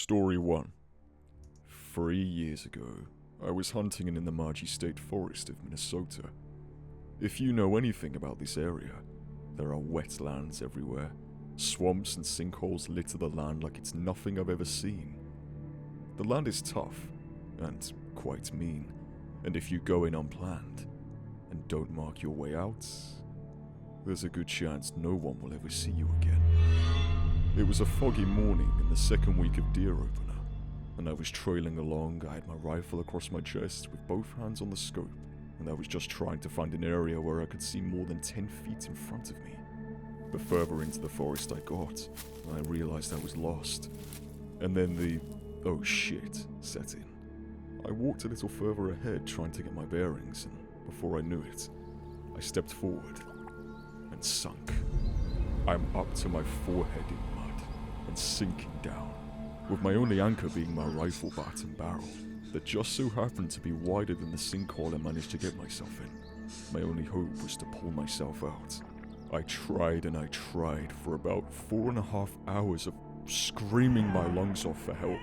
Story 1. 3 years ago, I was hunting in the Margie State Forest of Minnesota. If you know anything about this area, there are wetlands everywhere. Swamps and sinkholes litter the land like it's nothing I've ever seen. The land is tough, and quite mean, and if you go in unplanned, and don't mark your way out, there's a good chance no one will ever see you again. It was a foggy morning in the second week of deer opener, and I was trailing along. I had my rifle across my chest with both hands on the scope, and I was just trying to find an area where I could see more than 10 feet in front of me. The further into the forest I got, I realized I was lost. And then the oh shit set in. I walked a little further ahead trying to get my bearings, and before I knew it, I stepped forward and sunk. I'm up to my forehead in mud and sinking down, with my only anchor being my rifle bat and barrel that just so happened to be wider than the sinkhole I managed to get myself in. My only hope was to pull myself out. I tried and I tried for about 4.5 hours of screaming my lungs off for help.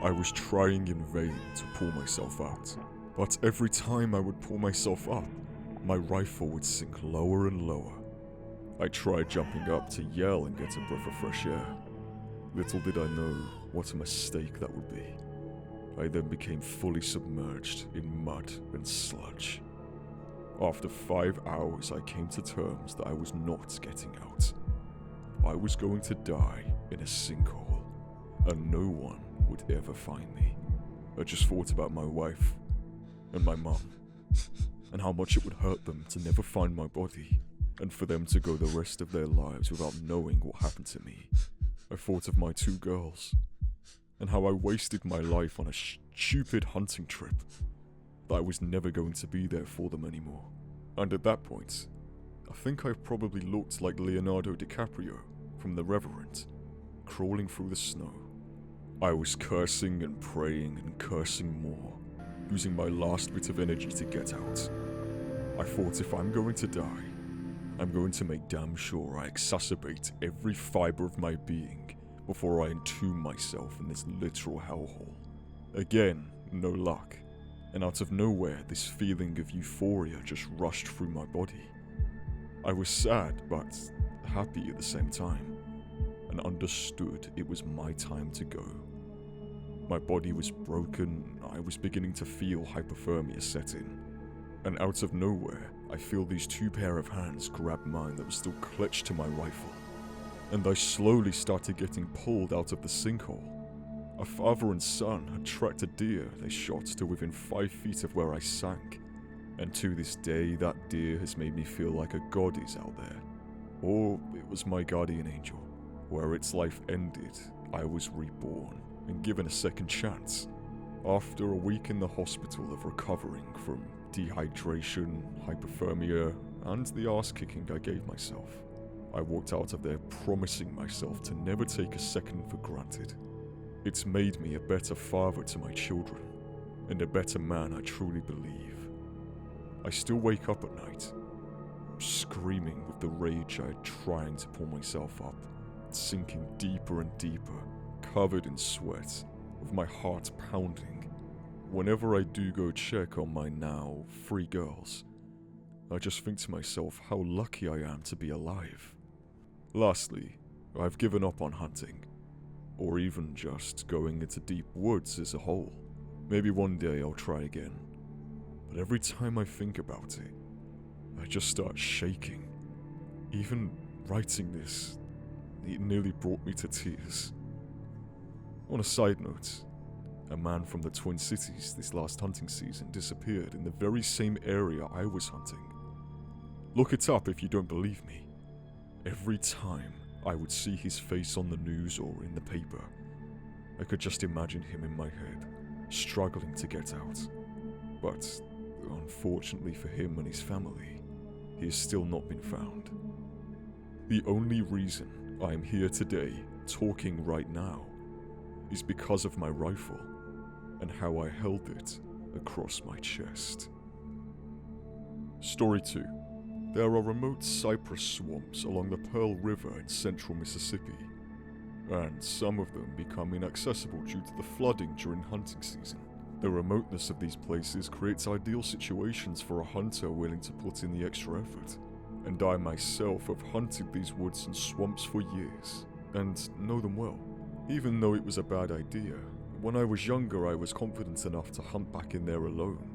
I was trying in vain to pull myself out, but every time I would pull myself up, my rifle would sink lower and lower. I tried jumping up to yell and get a breath of fresh air. Little did I know what a mistake that would be. I then became fully submerged in mud and sludge. After 5 hours, I came to terms that I was not getting out. I was going to die in a sinkhole, and no one would ever find me. I just thought about my wife and my mum, and how much it would hurt them to never find my body, and for them to go the rest of their lives without knowing what happened to me. I thought of my 2 girls, and how I wasted my life on a stupid hunting trip, that I was never going to be there for them anymore. And at that point, I think I probably looked like Leonardo DiCaprio from The Revenant, crawling through the snow. I was cursing and praying and cursing more, using my last bit of energy to get out. I thought, if I'm going to die, I'm going to make damn sure I exacerbate every fiber of my being before I entomb myself in this literal hellhole. Again, no luck, and out of nowhere this feeling of euphoria just rushed through my body. I was sad but happy at the same time, and understood it was my time to go. My body was broken, I was beginning to feel hypothermia set in, and out of nowhere I feel these 2 pair of hands grab mine that was still clutched to my rifle, and I slowly started getting pulled out of the sinkhole. A father and son had tracked a deer they shot to within 5 feet of where I sank, and to this day that deer has made me feel like a god is out there. Or it was my guardian angel. Where its life ended, I was reborn and given a second chance. After a week in the hospital of recovering from dehydration, hypothermia, and the ass-kicking I gave myself, I walked out of there promising myself to never take a second for granted. It's made me a better father to my children, and a better man, I truly believe. I still wake up at night, screaming with the rage I had trying to pull myself up, sinking deeper and deeper, covered in sweat, with my heart pounding. Whenever I do go check on my now 3 girls, I just think to myself how lucky I am to be alive. Lastly, I've given up on hunting, or even just going into deep woods as a whole. Maybe one day I'll try again, but every time I think about it, I just start shaking. Even writing this, it nearly brought me to tears. On a side note, a man from the Twin Cities this last hunting season disappeared in the very same area I was hunting. Look it up if you don't believe me. Every time I would see his face on the news or in the paper, I could just imagine him in my head, struggling to get out. But unfortunately for him and his family, he has still not been found. The only reason I am here today, talking right now, is because of my rifle and how I held it across my chest. Story 2. There are remote cypress swamps along the Pearl River in central Mississippi. and some of them become inaccessible due to the flooding during hunting season. The remoteness of these places creates ideal situations for a hunter willing to put in the extra effort, and I myself have hunted these woods and swamps for years, and know them well. Even though it was a bad idea, when I was younger I was confident enough to hunt back in there alone.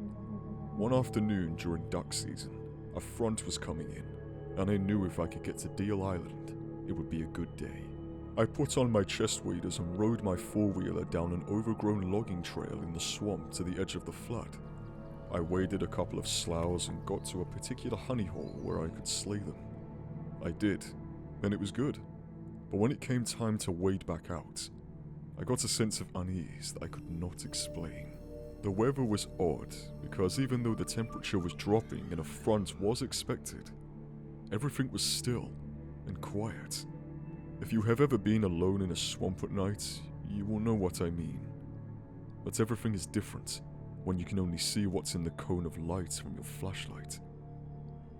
One afternoon during duck season, a front was coming in, and I knew if I could get to Deal Island, it would be a good day. I put on my chest waders and rode my four-wheeler down an overgrown logging trail in the swamp to the edge of the flood. I waded a couple of sloughs and got to a particular honey hole where I could slay them. I did, and it was good. But when it came time to wade back out, I got a sense of unease that I could not explain. The weather was odd, because even though the temperature was dropping and a front was expected, everything was still and quiet. If you have ever been alone in a swamp at night, you will know what I mean. But everything is different when you can only see what's in the cone of light from your flashlight.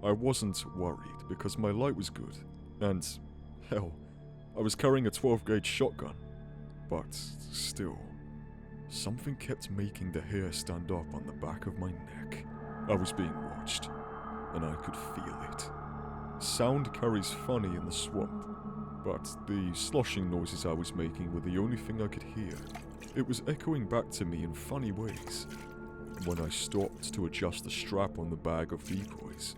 I wasn't worried because my light was good, and, hell, I was carrying a 12-gauge shotgun. But still, something kept making the hair stand up on the back of my neck. I was being watched, and I could feel it. Sound carries funny in the swamp, but the sloshing noises I was making were the only thing I could hear. It was echoing back to me in funny ways. When I stopped to adjust the strap on the bag of decoys,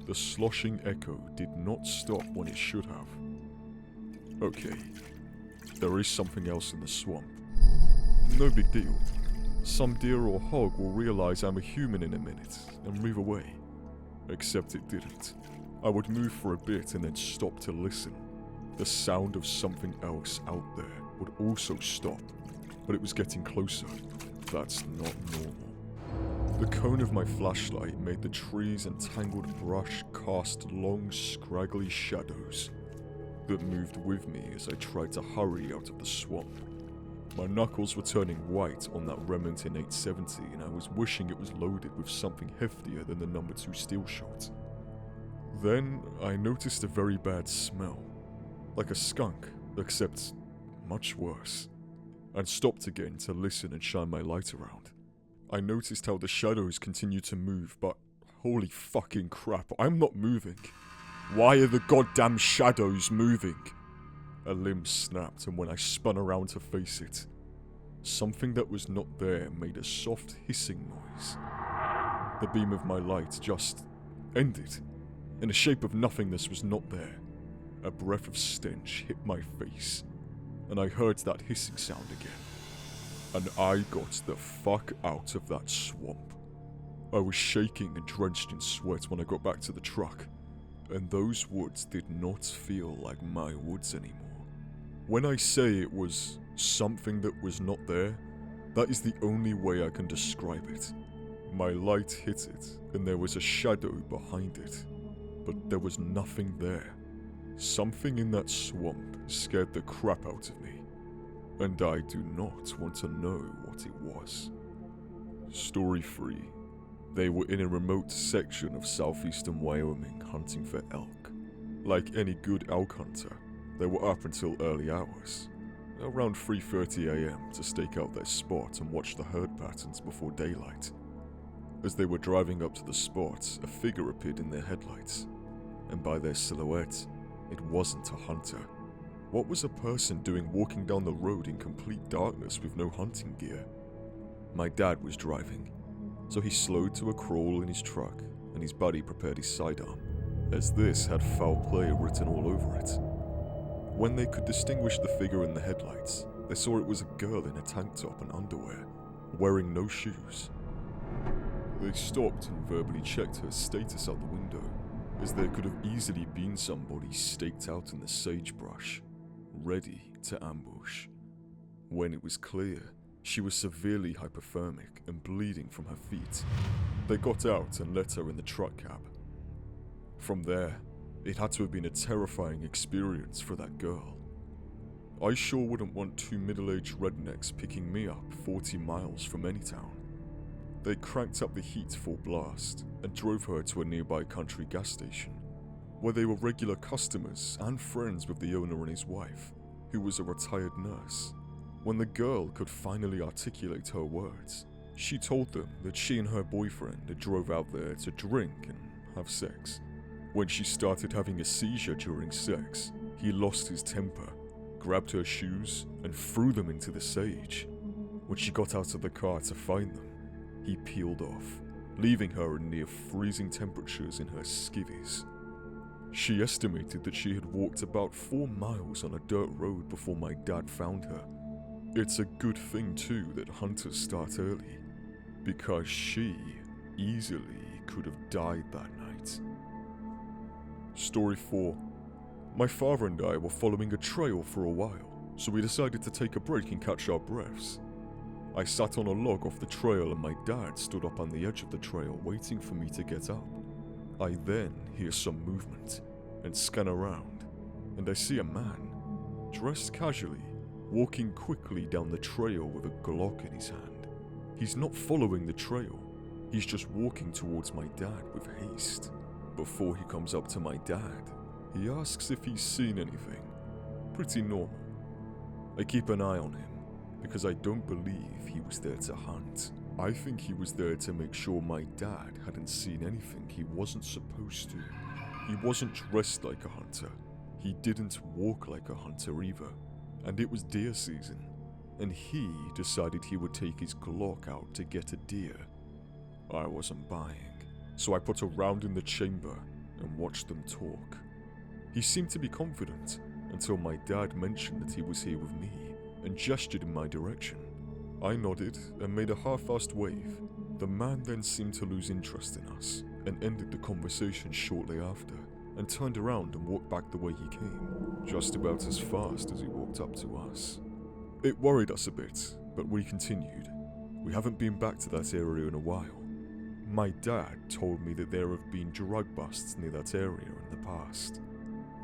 the sloshing echo did not stop when it should have. Okay, there is something else in the swamp. No big deal. Some deer or hog will realize I'm a human in a minute and move away. Except it didn't. I would move for a bit and then stop to listen. The sound of something else out there would also stop, but it was getting closer. That's not normal. The cone of my flashlight made the trees and tangled brush cast long, scraggly shadows that moved with me as I tried to hurry out of the swamp. My knuckles were turning white on that Remington 870, and I was wishing it was loaded with something heftier than the number 2 steel shot. Then I noticed a very bad smell. Like a skunk, except much worse, and stopped again to listen and shine my light around. I noticed how the shadows continued to move, but holy fucking crap, I'm not moving. Why are the goddamn shadows moving? A limb snapped, and when I spun around to face it, something that was not there made a soft hissing noise. The beam of my light just ended, and the shape of nothingness was not there. A breath of stench hit my face, and I heard that hissing sound again. And I got the fuck out of that swamp. I was shaking and drenched in sweat when I got back to the truck, and those woods did not feel like my woods anymore. When I say it was something that was not there, that is the only way I can describe it. My light hit it, and there was a shadow behind it, but there was nothing there. Something in that swamp scared the crap out of me, and I do not want to know what it was. Story 3. They were in a remote section of southeastern Wyoming hunting for elk. Like any good elk hunter, they were up until early hours, around 3:30 AM, to stake out their spot and watch the herd patterns before daylight. As they were driving up to the spot, a figure appeared in their headlights, and by their silhouette, it wasn't a hunter. What was a person doing walking down the road in complete darkness with no hunting gear? My dad was driving, so he slowed to a crawl in his truck, and his buddy prepared his sidearm, as this had foul play written all over it. When they could distinguish the figure in the headlights, they saw it was a girl in a tank top and underwear, wearing no shoes. They stopped and verbally checked her status out the window, as there could have easily been somebody staked out in the sagebrush, ready to ambush. When it was clear, she was severely hypothermic and bleeding from her feet. They got out and let her in the truck cab. From there, it had to have been a terrifying experience for that girl. I sure wouldn't want 2 middle-aged rednecks picking me up 40 miles from any town. They cranked up the heat full blast and drove her to a nearby country gas station, where they were regular customers and friends with the owner and his wife, who was a retired nurse. When the girl could finally articulate her words, she told them that she and her boyfriend had drove out there to drink and have sex. When she started having a seizure during sex, he lost his temper, grabbed her shoes, and threw them into the sage. When she got out of the car to find them, he peeled off, leaving her in near freezing temperatures in her skivvies. She estimated that she had walked about 4 miles on a dirt road before my dad found her. It's a good thing too that hunters start early, because she easily could have died that night. Story 4. My father and I were following a trail for a while, so we decided to take a break and catch our breaths. I sat on a log off the trail and my dad stood up on the edge of the trail waiting for me to get up. I then hear some movement and scan around, and I see a man, dressed casually, walking quickly down the trail with a Glock in his hand. He's not following the trail, he's just walking towards my dad with haste. Before he comes up to my dad, he asks if he's seen anything. Pretty normal. I keep an eye on him, because I don't believe he was there to hunt. I think he was there to make sure my dad hadn't seen anything he wasn't supposed to. He wasn't dressed like a hunter. He didn't walk like a hunter either. And it was deer season, and he decided he would take his Glock out to get a deer. I wasn't buying, so I put a round in the chamber and watched them talk. He seemed to be confident until my dad mentioned that he was here with me and gestured in my direction. I nodded and made a half-assed wave. The man then seemed to lose interest in us and ended the conversation shortly after and turned around and walked back the way he came, just about as fast as he walked up to us. It worried us a bit, but we continued. We haven't been back to that area in a while. My dad told me that there have been drug busts near that area in the past.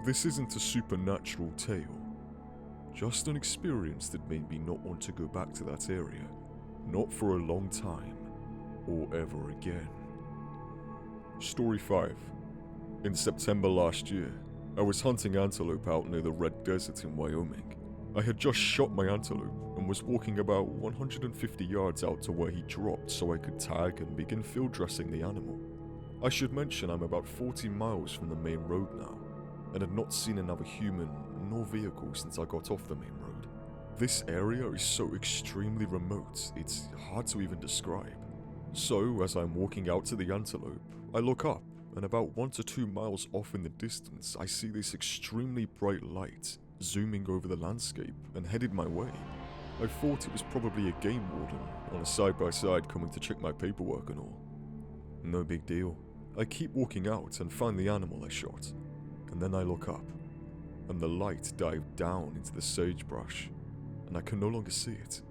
This isn't a supernatural tale, just an experience that made me not want to go back to that area, not for a long time, or ever again. Story 5. In September last year, I was hunting antelope out near the Red Desert in Wyoming. I had just shot my antelope and was walking about 150 yards out to where he dropped so I could tag and begin field dressing the animal. I should mention I'm about 40 miles from the main road now, and had not seen another human nor vehicle since I got off the main road. This area is so extremely remote, it's hard to even describe. So, as I'm walking out to the antelope, I look up, and about 1 to 2 miles off in the distance, I see this extremely bright light zooming over the landscape and headed my way. I thought it was probably a game warden on a side-by-side coming to check my paperwork and all. No big deal. I keep walking out and find the animal I shot, and then I look up, and the light dived down into the sagebrush, and I can no longer see it.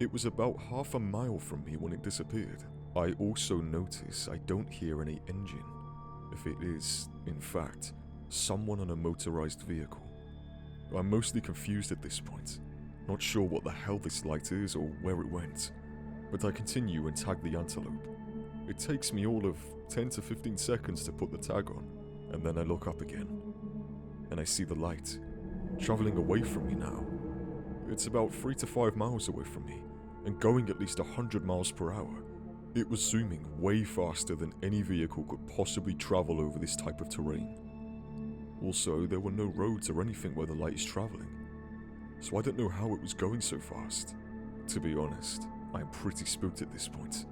It was about half a mile from me when it disappeared. I also notice I don't hear any engine, if it is, in fact, someone on a motorized vehicle. I'm mostly confused at this point, not sure what the hell this light is or where it went, but I continue and tag the antelope. It takes me all of 10 to 15 seconds to put the tag on, and then I look up again, and I see the light, traveling away from me now. It's about 3 to 5 miles away from me, and going at least 100 miles per hour. It was zooming way faster than any vehicle could possibly travel over this type of terrain. Also, there were no roads or anything where the light is traveling, so I don't know how it was going so fast. To be honest, I'm pretty spooked at this point.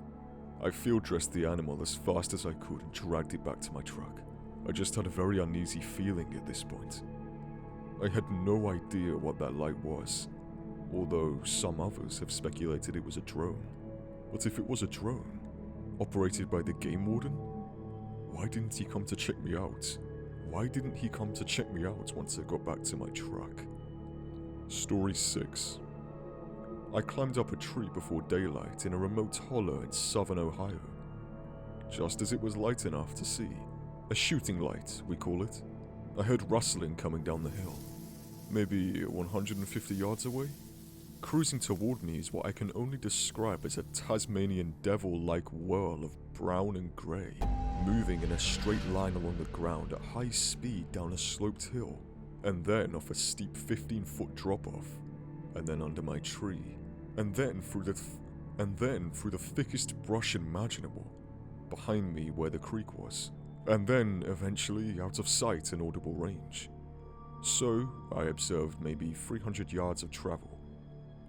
I field dressed the animal as fast as I could and dragged it back to my truck. I just had a very uneasy feeling at this point. I had no idea what that light was, although some others have speculated it was a drone. But if it was a drone, operated by the game warden, why didn't he come to check me out? Why didn't he come to check me out once I got back to my truck? Story 6. I climbed up a tree before daylight in a remote hollow in southern Ohio. Just as it was light enough to see, a shooting light, we call it, I heard rustling coming down the hill, maybe 150 yards away. Cruising toward me is what I can only describe as a Tasmanian devil-like whirl of brown and grey, moving in a straight line along the ground at high speed down a sloped hill. and then off a steep 15-foot drop-off, and then under my tree, and then through the thickest brush imaginable, behind me where the creek was, and then eventually out of sight and audible range. So I observed maybe 300 yards of travel,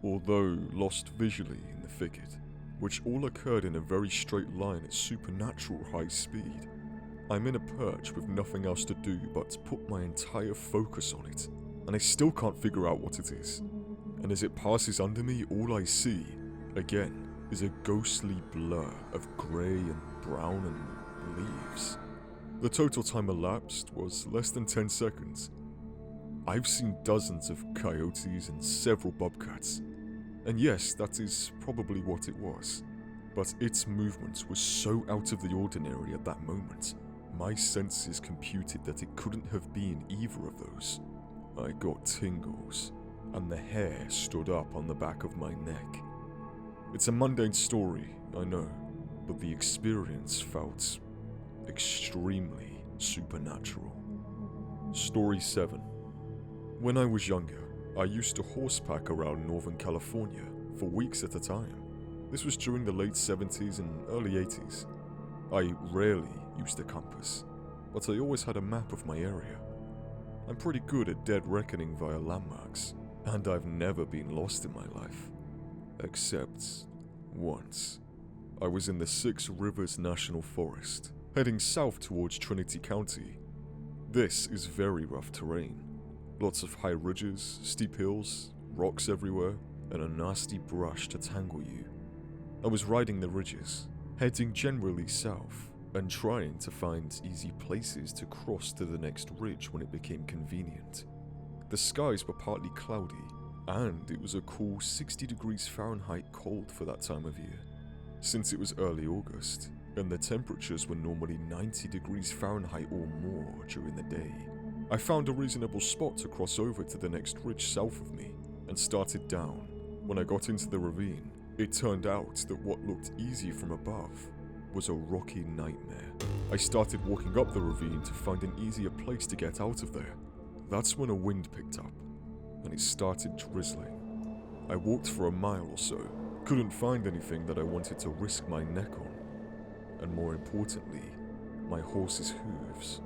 although lost visually in the thicket, which all occurred in a very straight line at supernatural high speed. I'm in a perch with nothing else to do but put my entire focus on it, and I still can't figure out what it is. And as it passes under me, all I see, again, is a ghostly blur of grey and brown and leaves. The total time elapsed was less than 10 seconds. I've seen dozens of coyotes and several bobcats, and yes, that is probably what it was. But its movements were so out of the ordinary at that moment, my senses computed that it couldn't have been either of those. I got tingles, and the hair stood up on the back of my neck. It's a mundane story, I know, but the experience felt extremely supernatural. Story 7. When I was younger, I used to horsepack around Northern California for weeks at a time. This was during the late 70s and early 80s. I rarely used a compass, but I always had a map of my area. I'm pretty good at dead reckoning via landmarks, and I've never been lost in my life. Except once. I was in the Six Rivers National Forest, heading south towards Trinity County. This is very rough terrain. Lots of high ridges, steep hills, rocks everywhere, and a nasty brush to tangle you. I was riding the ridges, heading generally south, and trying to find easy places to cross to the next ridge when it became convenient. The skies were partly cloudy, and it was a cool 60 degrees Fahrenheit cold for that time of year. Since it was early August, and the temperatures were normally 90 degrees Fahrenheit or more during the day, I found a reasonable spot to cross over to the next ridge south of me, and started down. When I got into the ravine, it turned out that what looked easy from above was a rocky nightmare. I started walking up the ravine to find an easier place to get out of there. That's when a wind picked up, and it started drizzling. I walked for a mile or so, couldn't find anything that I wanted to risk my neck on, and more importantly, my horse's hooves,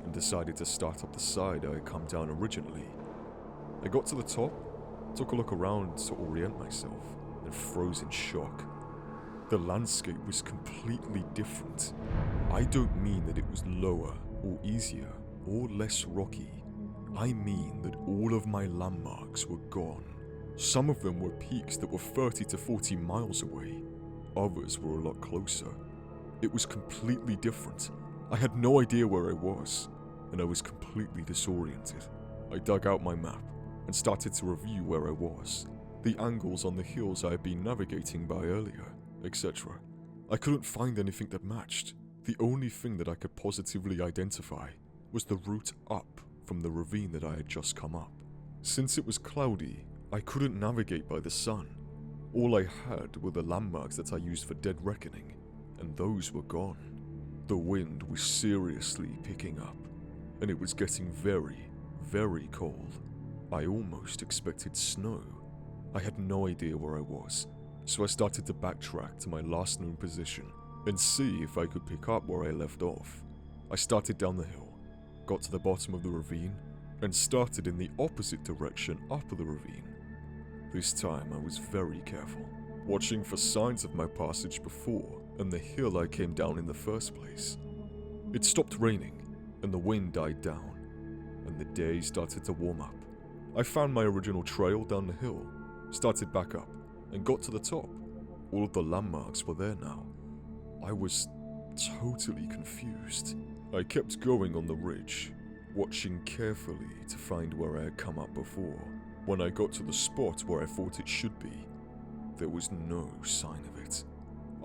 and decided to start up the side I had come down originally. I got to the top, took a look around to orient myself, and froze in shock. The landscape was completely different. I don't mean that it was lower, or easier, or less rocky. I mean that all of my landmarks were gone. Some of them were peaks that were 30 to 40 miles away. Others were a lot closer. It was completely different. I had no idea where I was, and I was completely disoriented. I dug out my map and started to review where I was, the angles on the hills I had been navigating by earlier, etc. I couldn't find anything that matched. The only thing that I could positively identify was the route up from the ravine that I had just come up. Since it was cloudy, I couldn't navigate by the sun. All I had were the landmarks that I used for dead reckoning, and those were gone. The wind was seriously picking up, and it was getting very, very cold. I almost expected snow. I had no idea where I was, so I started to backtrack to my last known position and see if I could pick up where I left off. I started down the hill, got to the bottom of the ravine, and started in the opposite direction up the ravine. This time I was very careful, watching for signs of my passage before and the hill I came down in the first place. It stopped raining, and the wind died down, and the day started to warm up. I found my original trail down the hill, started back up, and got to the top. All of the landmarks were there now. I was totally confused. I kept going on the ridge, watching carefully to find where I had come up before. When I got to the spot where I thought it should be, there was no sign of it.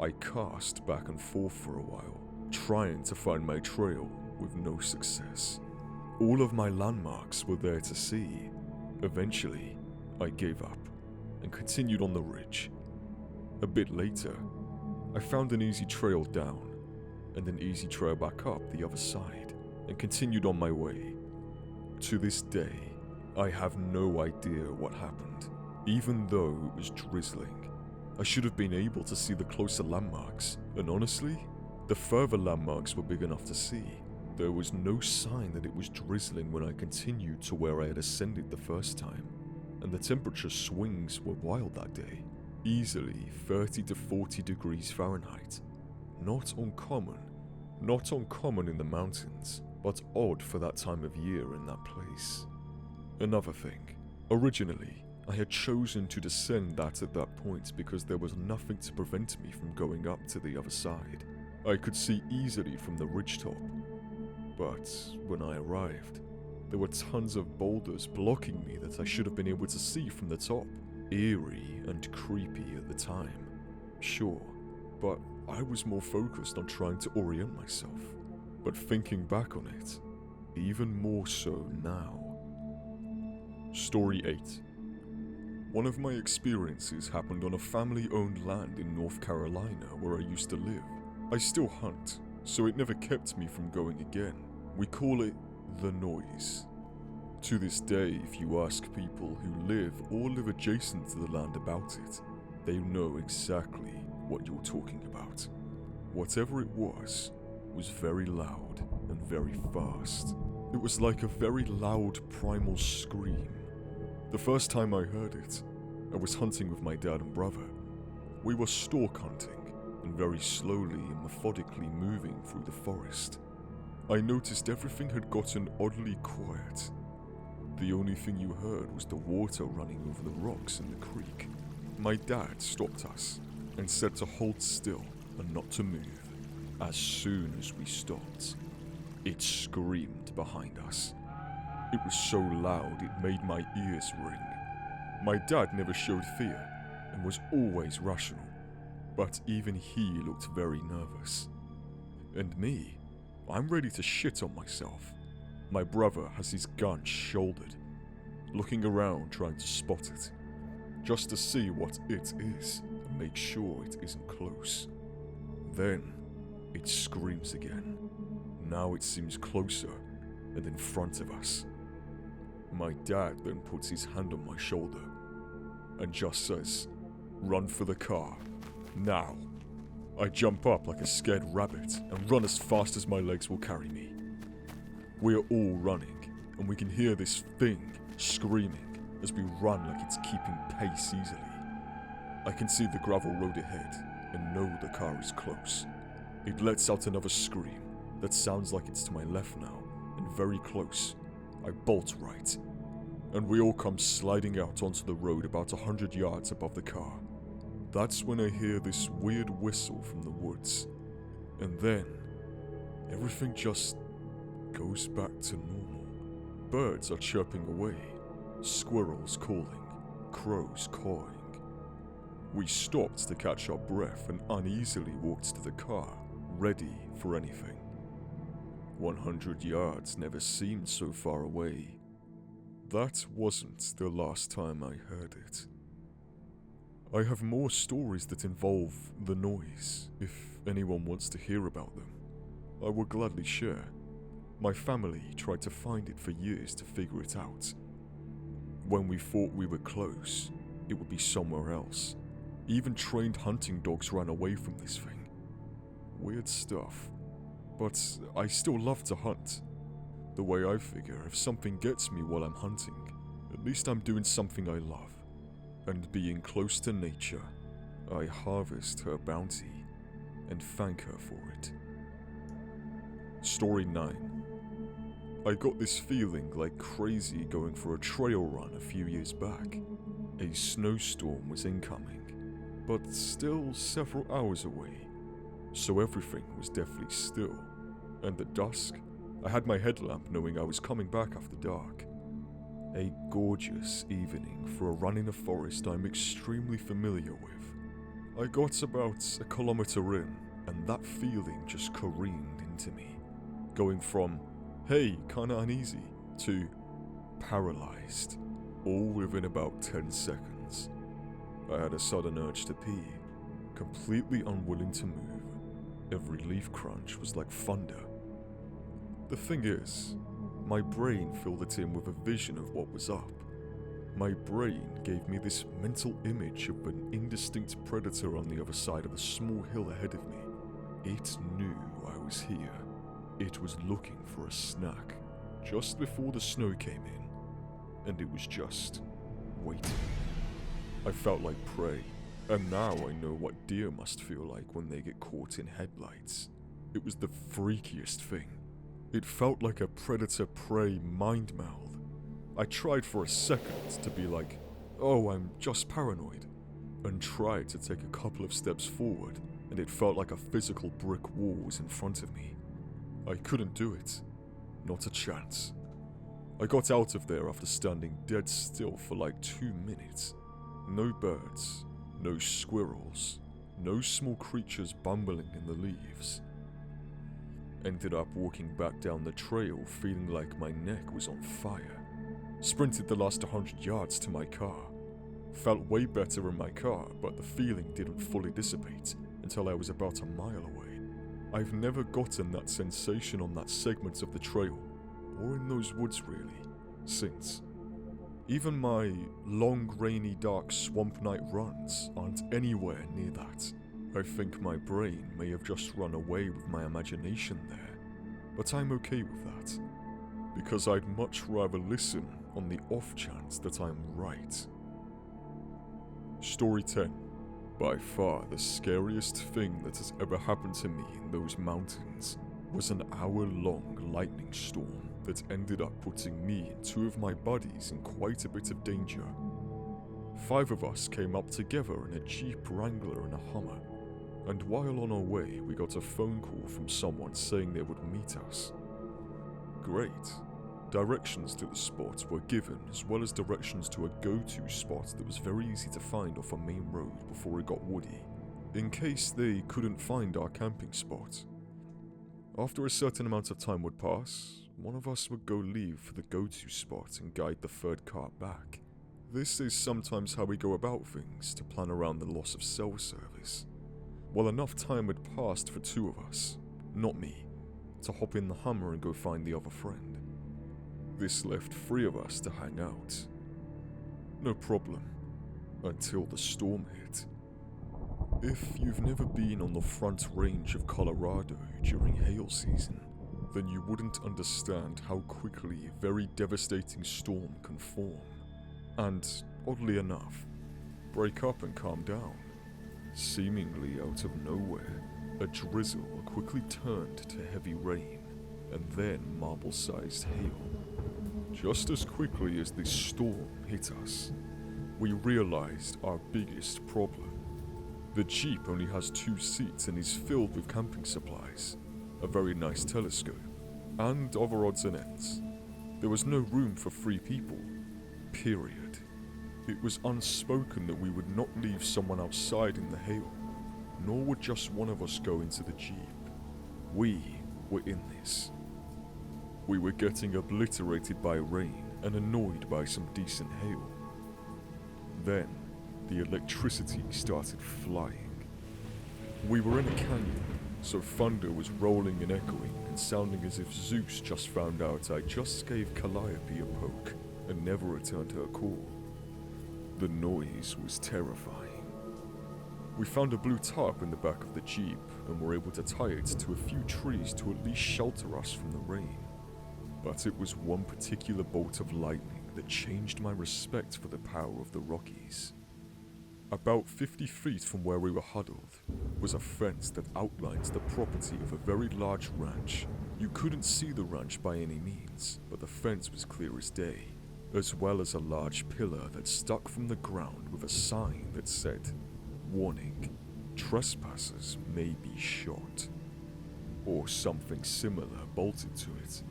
I cast back and forth for a while, trying to find my trail with no success. All of my landmarks were there to see. Eventually, I gave up and continued on the ridge. A bit later, I found an easy trail down and an easy trail back up the other side and continued on my way. To this day, I have no idea what happened, even though it was drizzling. I should have been able to see the closer landmarks, and honestly, the further landmarks were big enough to see. There was no sign that it was drizzling when I continued to where I had ascended the first time, and the temperature swings were wild that day, easily 30 to 40 degrees Fahrenheit. Not uncommon in the mountains, but odd for that time of year in that place. Another thing, originally, I had chosen to descend that at that point because there was nothing to prevent me from going up to the other side. I could see easily from the ridgetop. But when I arrived, there were tons of boulders blocking me that I should have been able to see from the top. Eerie and creepy at the time, sure, but I was more focused on trying to orient myself. But thinking back on it, even more so now. Story 8. One of my experiences happened on a family-owned land in North Carolina where I used to live. I still hunt, so it never kept me from going again. We call it the noise. To this day, if you ask people who live or live adjacent to the land about it, they know exactly what you're talking about. Whatever it was very loud and very fast. It was like a very loud primal scream. The first time I heard it, I was hunting with my dad and brother. We were stork hunting and very slowly and methodically moving through the forest. I noticed everything had gotten oddly quiet. The only thing you heard was the water running over the rocks in the creek. My dad stopped us and said to hold still and not to move. As soon as we stopped, it screamed behind us. It was so loud it made my ears ring. My dad never showed fear and was always rational, but even he looked very nervous. And me, I'm ready to shit on myself. My brother has his gun shouldered, looking around trying to spot it, just to see what it is and make sure it isn't close. Then, it screams again. Now it seems closer and in front of us. My dad then puts his hand on my shoulder and just says, "Run for the car, now." I jump up like a scared rabbit and run as fast as my legs will carry me. We are all running, and we can hear this thing screaming as we run like it's keeping pace easily. I can see the gravel road ahead and know the car is close. It lets out another scream that sounds like it's to my left now and very close. I bolt right, and we all come sliding out onto the road about 100 yards above the car. That's when I hear this weird whistle from the woods, and then everything just goes back to normal. Birds are chirping away, squirrels calling, crows cawing. We stopped to catch our breath and uneasily walked to the car, ready for anything. 100 yards never seemed so far away. That wasn't the last time I heard it. I have more stories that involve the noise. If anyone wants to hear about them, I will gladly share. My family tried to find it for years to figure it out. When we thought we were close, it would be somewhere else. Even trained hunting dogs ran away from this thing. Weird stuff. But I still love to hunt. The way I figure, if something gets me while I'm hunting, at least I'm doing something I love. And being close to nature, I harvest her bounty and thank her for it. Story 9. I got this feeling like crazy going for a trail run a few years back. A snowstorm was incoming, but still several hours away, so everything was deathly still. And at dusk, I had my headlamp knowing I was coming back after dark. A gorgeous evening for a run in a forest I'm extremely familiar with. I got about a kilometer in, and that feeling just careened into me, going from, hey, kinda uneasy, to paralyzed, all within about 10 seconds. I had a sudden urge to pee, completely unwilling to move. Every leaf crunch was like thunder. The thing is, My brain filled it in with a vision of what was up. My brain gave me this mental image of an indistinct predator on the other side of a small hill ahead of me. It knew I was here. It was looking for a snack just before the snow came in, and it was just waiting. I felt like prey, and now I know what deer must feel like when they get caught in headlights. It was the freakiest thing. It felt like a predator-prey mind meld. I tried for a second to be like, oh, I'm just paranoid, and tried to take a couple of steps forward, and it felt like a physical brick wall was in front of me. I couldn't do it. Not a chance. I got out of there after standing dead still for like 2 minutes. No birds, no squirrels, no small creatures bumbling in the leaves. Ended up walking back down the trail feeling like my neck was on fire. Sprinted the last 100 yards to my car. Felt way better in my car, but the feeling didn't fully dissipate until I was about a mile away. I've never gotten that sensation on that segment of the trail, or in those woods really, since. Even my long, rainy, dark swamp night runs aren't anywhere near that. I think my brain may have just run away with my imagination there, but I'm okay with that, because I'd much rather listen on the off chance that I'm right. Story 10. By far the scariest thing that has ever happened to me in those mountains was an hour-long lightning storm that ended up putting me and 2 of my buddies in quite a bit of danger. 5 of us came up together in a Jeep Wrangler and a Hummer, and while on our way we got a phone call from someone saying they would meet us. Great. Directions to the spot were given, as well as directions to a go-to spot that was very easy to find off a main road before it got woody, in case they couldn't find our camping spot. After a certain amount of time would pass, one of us would go leave for the go-to spot and guide the 3rd car back. This is sometimes how we go about things to plan around the loss of cell service. Well, enough time had passed for 2 of us, not me, to hop in the Hummer and go find the other friend. This left 3 of us to hang out. No problem, until the storm hit. If you've never been on the front range of Colorado during hail season, then you wouldn't understand how quickly a very devastating storm can form. And, oddly enough, break up and calm down. Seemingly out of nowhere, a drizzle quickly turned to heavy rain, and then marble-sized hail. Just as quickly as this storm hit us, we realized our biggest problem. The Jeep only has 2 seats and is filled with camping supplies, a very nice telescope, and other odds and ends. There was no room for 3 people, period. It was unspoken that we would not leave someone outside in the hail, nor would just one of us go into the Jeep. We were in this. We were getting obliterated by rain and annoyed by some decent hail. Then, the electricity started flying. We were in a canyon, so thunder was rolling and echoing and sounding as if Zeus just found out I just gave Calliope a poke and never returned her call. The noise was terrifying. We found a blue tarp in the back of the Jeep and were able to tie it to a few trees to at least shelter us from the rain. But it was one particular bolt of lightning that changed my respect for the power of the Rockies. About 50 feet from where we were huddled was a fence that outlines the property of a very large ranch. You couldn't see the ranch by any means, but the fence was clear as day, as well as a large pillar that stuck from the ground with a sign that said, "Warning, trespassers may be shot," or something similar bolted to it.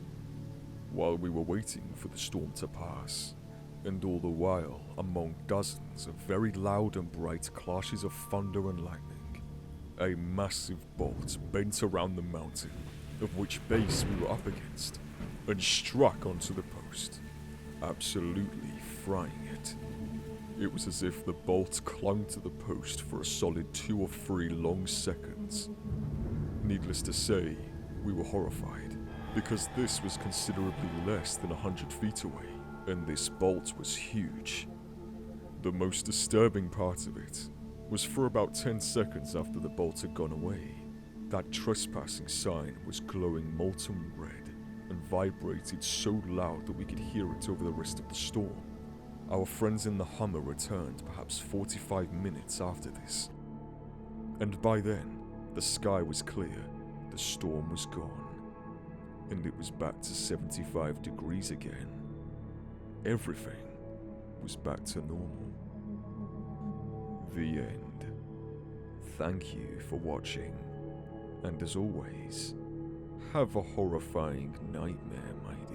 While we were waiting for the storm to pass, and all the while among dozens of very loud and bright clashes of thunder and lightning, a massive bolt bent around the mountain, of which base we were up against, and struck onto the post, absolutely frying it. It was as if the bolt clung to the post for a solid 2 or 3 long seconds. Needless to say, we were horrified. because this was considerably less than 100 feet away, and this bolt was huge. The most disturbing part of it was for about 10 seconds after the bolt had gone away, that trespassing sign was glowing molten red and vibrated so loud that we could hear it over the rest of the storm. Our friends in the Hummer returned perhaps 45 minutes after this. And by then, the sky was clear, the storm was gone, and it was back to 75 degrees again. Everything was back to normal. The end. Thank you for watching, and as always, have a horrifying nightmare, my